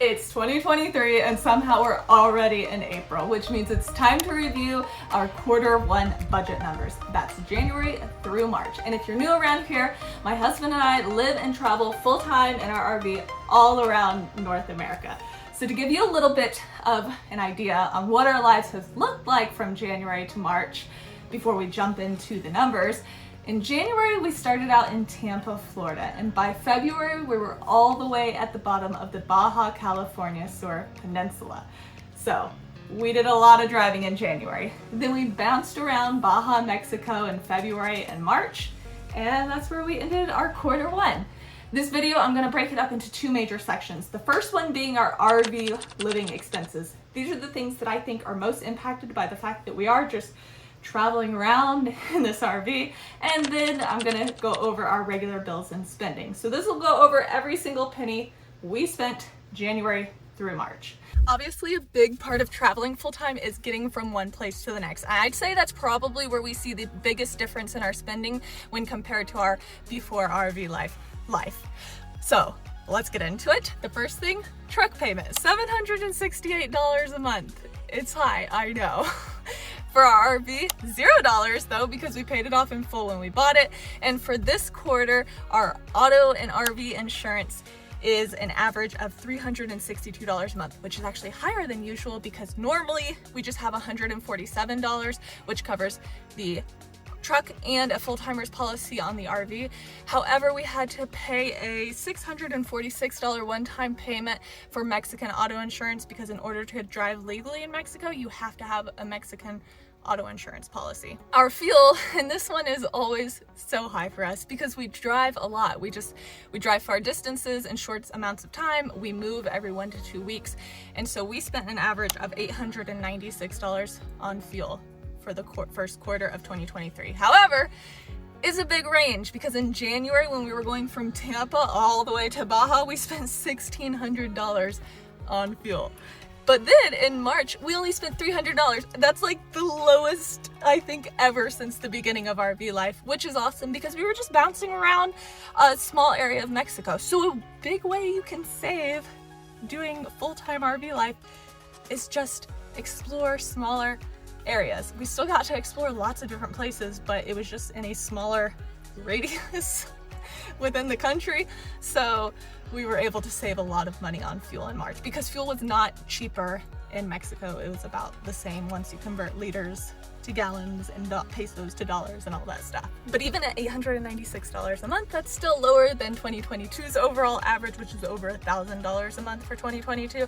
It's 2023 and somehow we're already in April, which means it's time to review our Q1 budget numbers. That's January through March. And if you're new around here, my husband and I live and travel full-time in our RV all around North America. So to give you a little bit of an idea on what our lives have looked like from January to March before we jump into the numbers, in January, we started out in Tampa, Florida, and by February, we were all the way at the bottom of the Baja California Peninsula. So we did a lot of driving in January. Then we bounced around Baja Mexico in February and March, and that's where we ended our Q1. This video, I'm gonna break it up into two major sections. The first one being our RV living expenses. These are the things that I think are most impacted by the fact that we are just traveling around in this RV, and then I'm gonna go over our regular bills and spending. So this will go over every single penny we spent January through March. Obviously, a big part of traveling full-time is getting from one place to the next. I'd say that's probably where we see the biggest difference in our spending when compared to our before RV life. So let's get into it. The first thing, truck payment, $768 a month. It's high, I know. For our RV, $0 though, because we paid it off in full when we bought it. And for this quarter, our auto and RV insurance is an average of $362 a month, which is actually higher than usual because normally we just have $147, which covers the truck and a full-timer's policy on the RV. However, we had to pay a $646 one-time payment for Mexican auto insurance because in order to drive legally in Mexico, you have to have a Mexican auto insurance policy. Our fuel, and this one is always so high for us because we drive a lot. We drive far distances in short amounts of time. We move every 1 to 2 weeks. And so we spent an average of $896 on fuel for the first quarter of 2023. However, it's a big range because in January when we were going from Tampa all the way to Baja, we spent $1,600 on fuel. But then in March, we only spent $300. That's like the lowest, I think, ever since the beginning of RV life, which is awesome because we were just bouncing around a small area of Mexico. So a big way you can save doing full-time RV life is just explore smaller areas. We still got to explore lots of different places, but it was just in a smaller radius within the country. So we were able to save a lot of money on fuel in March because fuel was not cheaper in Mexico. It was about the same once you convert liters to gallons and pesos to dollars and all that stuff. But even at $896 a month, that's still lower than 2022's overall average, which is over $1,000 a month for 2022.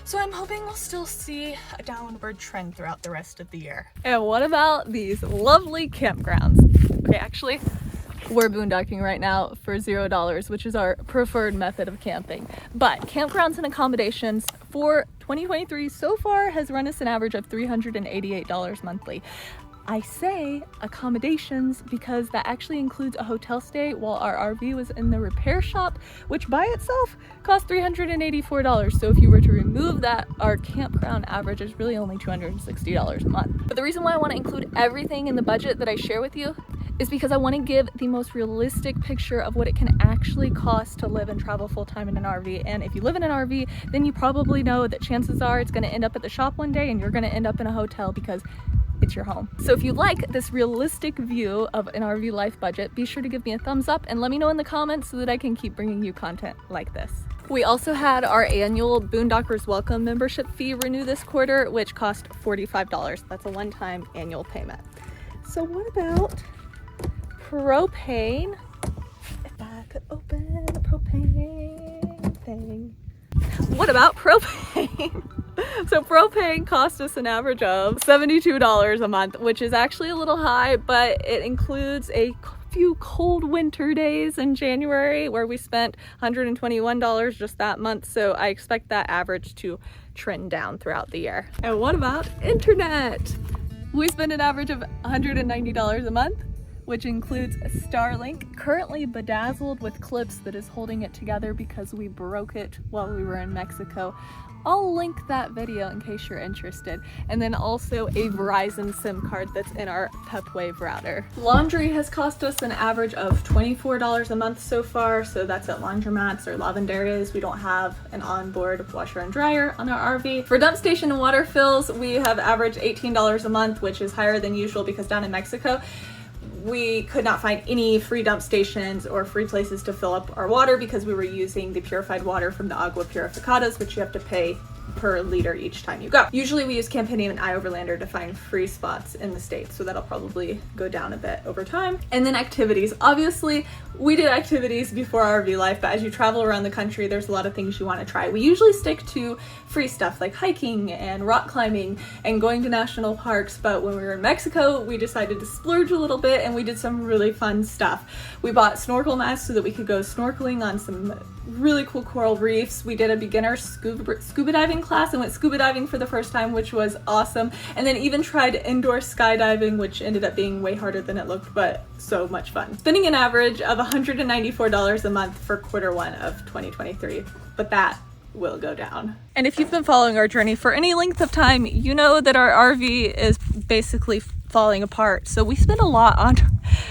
So I'm hoping we'll still see a downward trend throughout the rest of the year. And what about these lovely campgrounds? Okay, actually, we're boondocking right now for $0, which is our preferred method of camping. But campgrounds and accommodations for 2023 so far has run us an average of $388 monthly. I say accommodations because that actually includes a hotel stay while our RV was in the repair shop, which by itself cost $384. So if you were to remove that, our campground average is really only $260 a month. But the reason why I want to include everything in the budget that I share with you is because I want to give the most realistic picture of what it can actually cost to live and travel full-time in an RV. And if you live in an RV, then you probably know that chances are it's going to end up at the shop one day and you're going to end up in a hotel because it's your home. So if you like this realistic view of an RV life budget, be sure to give me a thumbs up and let me know in the comments so that I can keep bringing you content like this. We also had our annual Boondockers Welcome membership fee renew this quarter, which cost $45. That's a one-time annual payment. So what about propane? If I could open the propane thing. What about propane? So propane cost us an average of $72 a month, which is actually a little high, but it includes a few cold winter days in January where we spent $121 just that month. So I expect that average to trend down throughout the year. And what about internet? We spend an average of $190 a month, which includes a Starlink, currently bedazzled with clips that is holding it together because we broke it while we were in Mexico. I'll link that video in case you're interested. And then also a Verizon SIM card that's in our PepWave router. Laundry has cost us an average of $24 a month so far, so that's at laundromats or lavanderias. We don't have an onboard washer and dryer on our RV. For dump station and water fills, we have averaged $18 a month, which is higher than usual because down in Mexico, we could not find any free dump stations or free places to fill up our water because we were using the purified water from the agua purificadas, which you have to pay per liter each time you go. Usually we use Campanium and iOverlander to find free spots in the States, so that'll probably go down a bit over time. And then activities. Obviously, we did activities before RV life, but as you travel around the country, there's a lot of things you want to try. We usually stick to free stuff like hiking and rock climbing and going to national parks, but when we were in Mexico, we decided to splurge a little bit and we did some really fun stuff. We bought snorkel masks so that we could go snorkeling on some really cool coral reefs. We did a beginner scuba diving class and went scuba diving for the first time, which was awesome. And then even tried indoor skydiving, which ended up being way harder than it looked, but so much fun. Spending an average of $194 a month for Q1 of 2023, but that will go down. And if you've been following our journey for any length of time, you know that our RV is basically falling apart. So we spend a lot on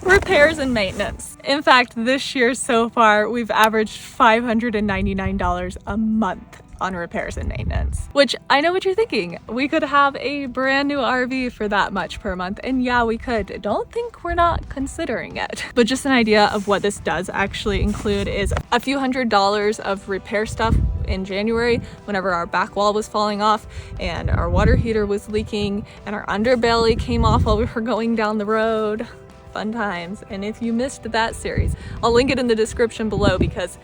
repairs and maintenance. In fact, this year so far, we've averaged $599 a month on repairs and maintenance, which I know what you're thinking. We could have a brand new RV for that much per month. And yeah, we could. Don't think we're not considering it. But just an idea of what this does actually include is a few $100s of repair stuff in January whenever our back wall was falling off and our water heater was leaking and our underbelly came off while we were going down the road. Fun times. And if you missed that series, I'll link it in the description below because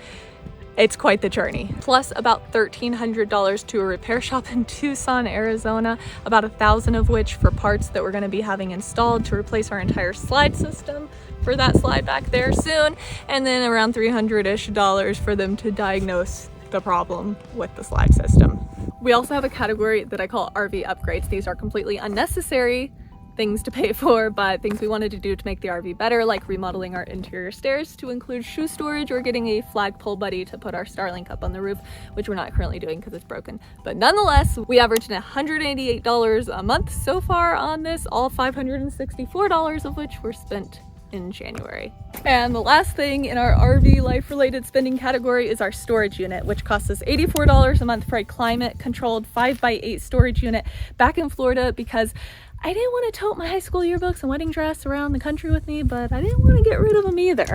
it's quite the journey. Plus about $1,300 to a repair shop in Tucson, Arizona, about $1,000 of which for parts that we're gonna be having installed to replace our entire slide system for that slide back there soon. And then around $300-ish for them to diagnose the problem with the slide system. We also have a category that I call RV upgrades. These are completely unnecessary things to pay for, but things we wanted to do to make the RV better, like remodeling our interior stairs to include shoe storage or getting a flagpole buddy to put our Starlink up on the roof, which we're not currently doing because it's broken. But nonetheless, we averaged $188 a month so far on this, all $564 of which were spent in January. And the last thing in our RV life related spending category is our storage unit, which costs us $84 a month for a climate controlled 5x8 storage unit back in Florida because I didn't want to tote my high school yearbooks and wedding dress around the country with me, but I didn't want to get rid of them either.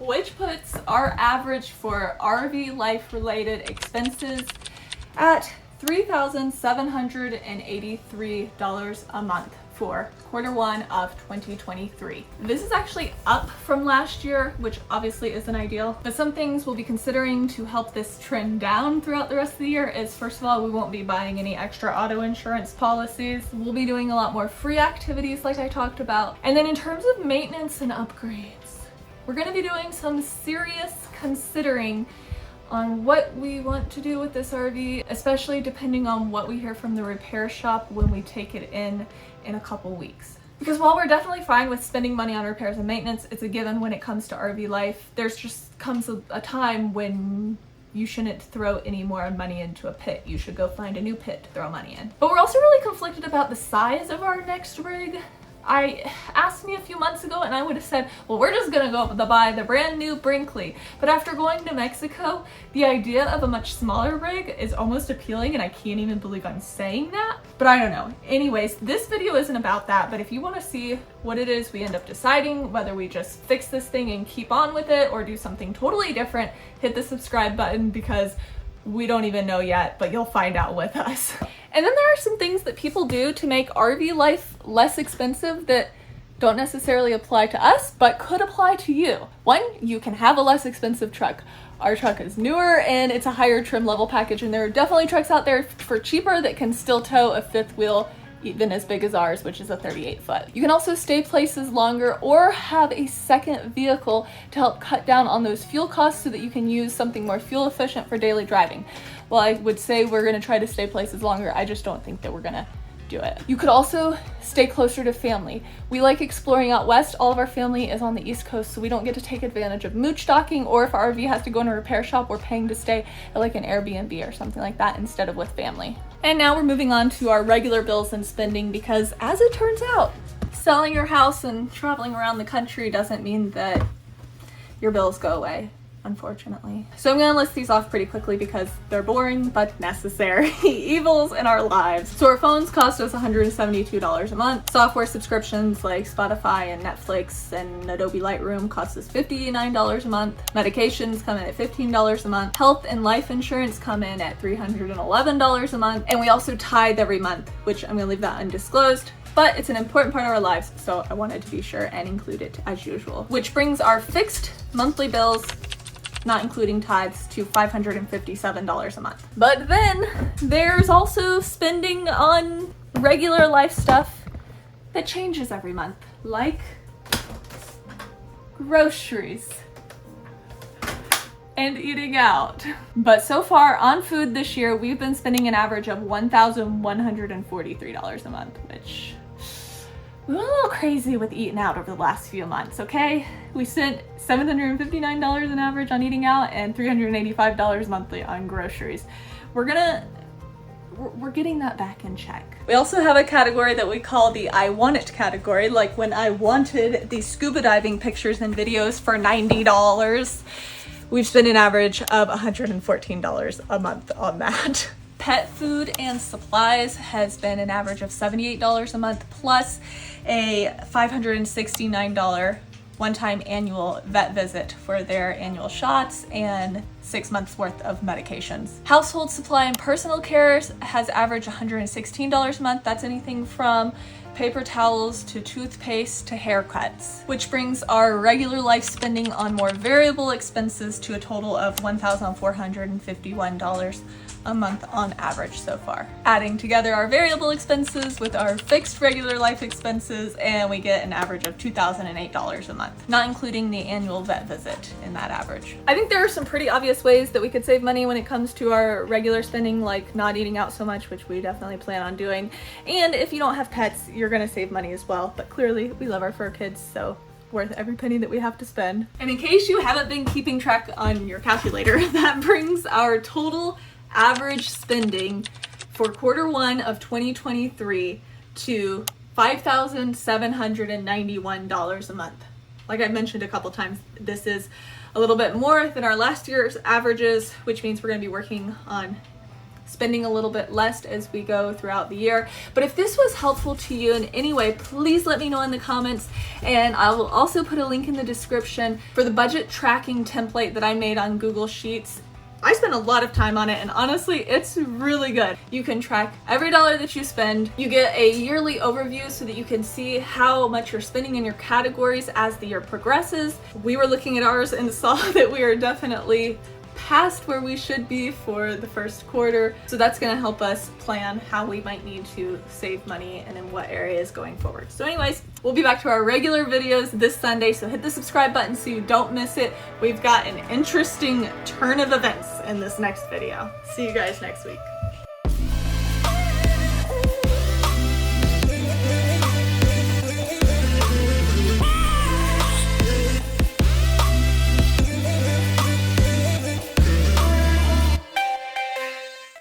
Which puts our average for RV life related expenses at $3,783 a month for Q1 of 2023. This is actually up from last year, which obviously isn't ideal, but some things we'll be considering to help this trend down throughout the rest of the year is, first of all, we won't be buying any extra auto insurance policies. We'll be doing a lot more free activities like I talked about. And then in terms of maintenance and upgrades, we're gonna be doing some serious considering on what we want to do with this RV, especially depending on what we hear from the repair shop when we take it in a couple weeks. Because while we're definitely fine with spending money on repairs and maintenance, it's a given when it comes to RV life. There's just comes a time when you shouldn't throw any more money into a pit. You should go find a new pit to throw money in. But we're also really conflicted about the size of our next rig. I asked me a few months ago and I would have said, well, we're just gonna go buy the brand new Brinkley. But after going to Mexico, the idea of a much smaller rig is almost appealing and I can't even believe I'm saying that. But I don't know. Anyways, this video isn't about that, but if you wanna see what it is we end up deciding, whether we just fix this thing and keep on with it or do something totally different, hit the subscribe button because we don't even know yet, but you'll find out with us. And then there are some things that people do to make RV life less expensive that don't necessarily apply to us, but could apply to you. One, you can have a less expensive truck. Our truck is newer and it's a higher trim level package, and there are definitely trucks out there for cheaper that can still tow a fifth wheel even as big as ours, which is a 38-foot. You can also stay places longer or have a second vehicle to help cut down on those fuel costs so that you can use something more fuel efficient for daily driving. Well, I would say we're gonna try to stay places longer. I just don't think that we're gonna do it. You could also stay closer to family. We like exploring out west. All of our family is on the East Coast, so we don't get to take advantage of mooch docking, or if our RV has to go in a repair shop, we're paying to stay at like an Airbnb or something like that instead of with family. And now we're moving on to our regular bills and spending, because as it turns out, selling your house and traveling around the country doesn't mean that your bills go away, unfortunately. So I'm gonna list these off pretty quickly because they're boring but necessary evils in our lives. So our phones cost us $172 a month. Software subscriptions like Spotify and Netflix and Adobe Lightroom cost us $59 a month. Medications come in at $15 a month. Health and life insurance come in at $311 a month. And we also tithe every month, which I'm gonna leave that undisclosed. But it's an important part of our lives, so I wanted to be sure and include it as usual. Which brings our fixed monthly bills, not including tithes, to $557 a month. But then there's also spending on regular life stuff that changes every month, like groceries and eating out. But so far on food this year, we've been spending an average of $1,143 a month, which we went a little crazy with eating out over the last few months, okay? We spent $759 an average on eating out and $385 monthly on groceries. We're getting that back in check. We also have a category that we call the I want it category, like when I wanted these scuba diving pictures and videos for $90. We've spent an average of $114 a month on that. Pet food and supplies has been an average of $78 a month, plus a $569 one-time annual vet visit for their annual shots and 6 months worth of medications. Household supply and personal care has averaged $116 a month. That's anything from paper towels to toothpaste to haircuts, which brings our regular life spending on more variable expenses to a total of $1,451 a month on average so far. Adding together our variable expenses with our fixed regular life expenses, and we get an average of $2,008 a month, not including the annual vet visit in that average. I think there are some pretty obvious ways that we could save money when it comes to our regular spending, like not eating out so much, which we definitely plan on doing. And if you don't have pets, you're gonna save money as well. But clearly we love our fur kids, so worth every penny that we have to spend. And in case you haven't been keeping track on your calculator, that brings our total average spending for quarter one of 2023 to $5,791 a month. Like I mentioned a couple times, this is a little bit more than our last year's averages, which means we're going to be working on spending a little bit less as we go throughout the year. But if this was helpful to you in any way, please let me know in the comments, and I will also put a link in the description for the budget tracking template that I made on Google Sheets. I spent a lot of time on it, and honestly, it's really good. You can track every dollar that you spend. You get a yearly overview so that you can see how much you're spending in your categories as the year progresses. We were looking at ours and saw that we are definitely past where we should be for the first quarter. So that's going to help us plan how we might need to save money and in what areas going forward. So anyways, we'll be back to our regular videos this Sunday, so hit the subscribe button so you don't miss it. We've got an interesting turn of events in this next video. See you guys next week.